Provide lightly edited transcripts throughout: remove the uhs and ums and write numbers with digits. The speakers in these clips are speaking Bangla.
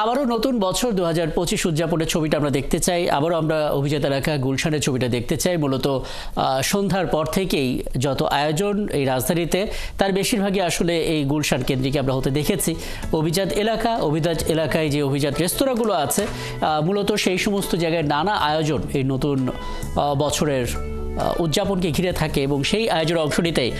আবারও নতুন বছর 2025 উদযাপনের ছবিটা আমরা দেখতে চাই। আবারও আমরা অভিজাত এলাকা গুলশানের ছবিটা দেখতে চাই। মূলত সন্ধ্যার পর থেকেই যত আয়োজন এই রাজধানীতে তার বেশিরভাগই আসলে এই গুলশান কেন্দ্রিক আমরা হতে দেখেছি। অভিজাত এলাকায় যে অভিজাত রেস্তোরাঁগুলো আছে মূলত সেই সমস্ত জায়গায় নানা আয়োজন এই নতুন বছরের উদযাপনকে ঘিরে থাকে এবং সেই আয়োজনের অংশ নিতেই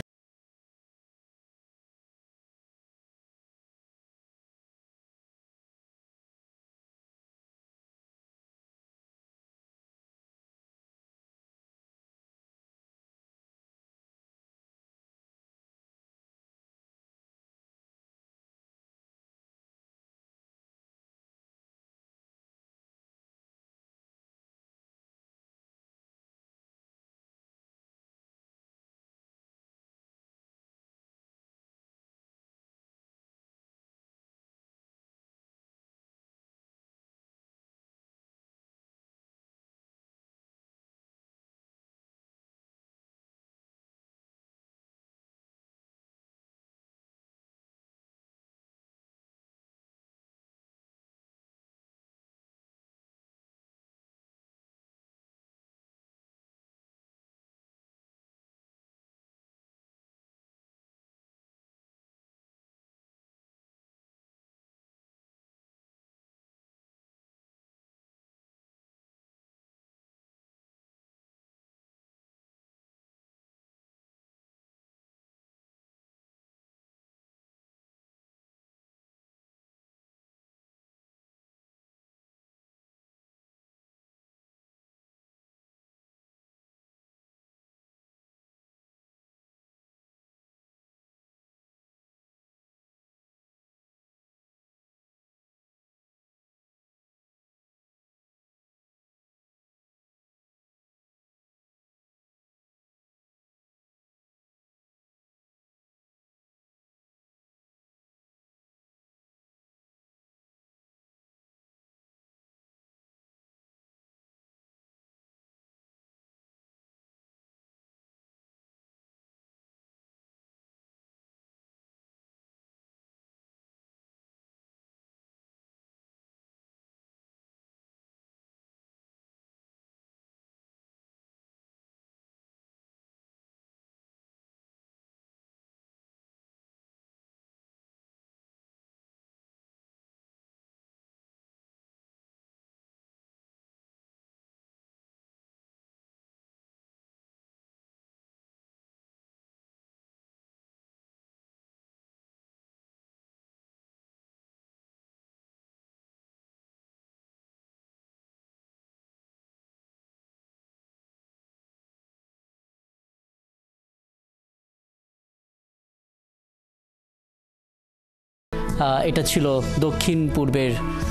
এটা ছিল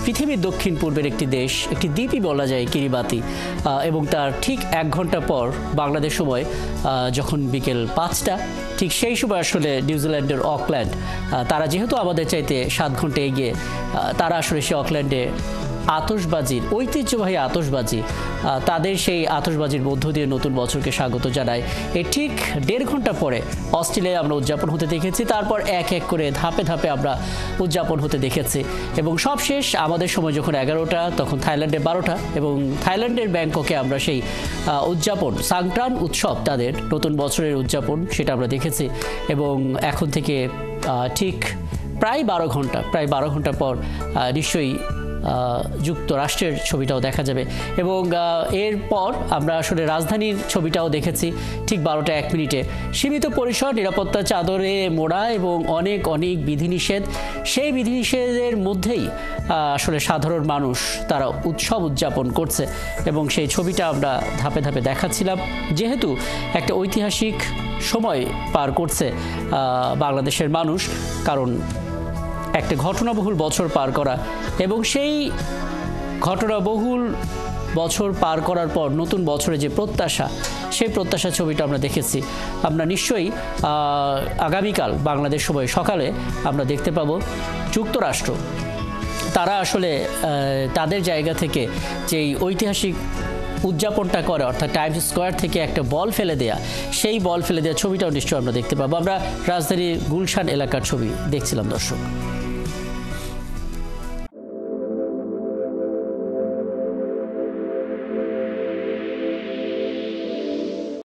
পৃথিবীর দক্ষিণ পূর্বের একটি দেশ, একটি দ্বীপই বলা যায় কিরিবাতি। এবং তার ঠিক 1 ঘন্টা পর বাংলাদেশ সময় যখন বিকেল 5টা, ঠিক সেই সময় আসলে নিউজিল্যান্ডের অকল্যান্ড, তারা যেহেতু আমাদের চাইতে 7 ঘন্টা এগিয়ে, তারা আসলে সেই অকল্যান্ডে ঐতিহ্যবাহী আতশবাজি, তাদের সেই আতশবাজির মধ্য দিয়ে নতুন বছরকে স্বাগত জানায়। এর ঠিক 1.5 ঘন্টা পরে অস্ট্রেলিয়ায় আমরা উদযাপন হতে দেখেছি। তারপর এক এক করে ধাপে ধাপে আমরা উদযাপন হতে দেখেছি এবং সবশেষ আমাদের সময় যখন 11টা, তখন থাইল্যান্ডে 12টা এবং থাইল্যান্ডের ব্যাংককে আমরা সেই উদযাপন সাংক্রান উৎসব, তাদের নতুন বছরের উদযাপন, সেটা আমরা দেখেছি। এবং এখন থেকে ঠিক প্রায় 12 ঘন্টা পর নিশ্চয়ই যুক্তরাষ্ট্রের ছবিটাও দেখা যাবে এবং এরপর আমরা আসলে রাজধানীর ছবিটাও দেখেছি ঠিক 12টা 1 মিনিটে। সীমিত পরিসর, নিরাপত্তা চাদরে মোড়া এবং অনেক বিধিনিষেধ। সেই বিধিনিষেধের মধ্যেই আসলে সাধারণ মানুষ তারা উৎসব উদযাপন করছে এবং সেই ছবিটা আমরা ধাপে ধাপে দেখাচ্ছিলাম। যেহেতু একটা ঐতিহাসিক সময় পার করছে বাংলাদেশের মানুষ, কারণ একটা ঘটনাবহুল বছর পার করা এবং সেই ঘটনাবহুল বছর পার করার পর নতুন বছরে যে প্রত্যাশা, সেই প্রত্যাশা ছবিটা আমরা দেখেছি। আমরা নিশ্চয়ই আগামীকাল বাংলাদেশ সময় সকালে আমরা দেখতে পাবো যুক্তরাষ্ট্র তারা আসলে তাদের জায়গা থেকে যেই ঐতিহাসিক উদযাপনটা করে, অর্থাৎ টাইমস স্কোয়ার থেকে একটা বল ফেলে দেয়া, সেই বল ফেলে দেওয়া ছবিটাও নিশ্চয়ই আমরা দেখতে পাবো। আমরা রাজধানীর গুলশান এলাকার ছবি দেখছিলাম দর্শক।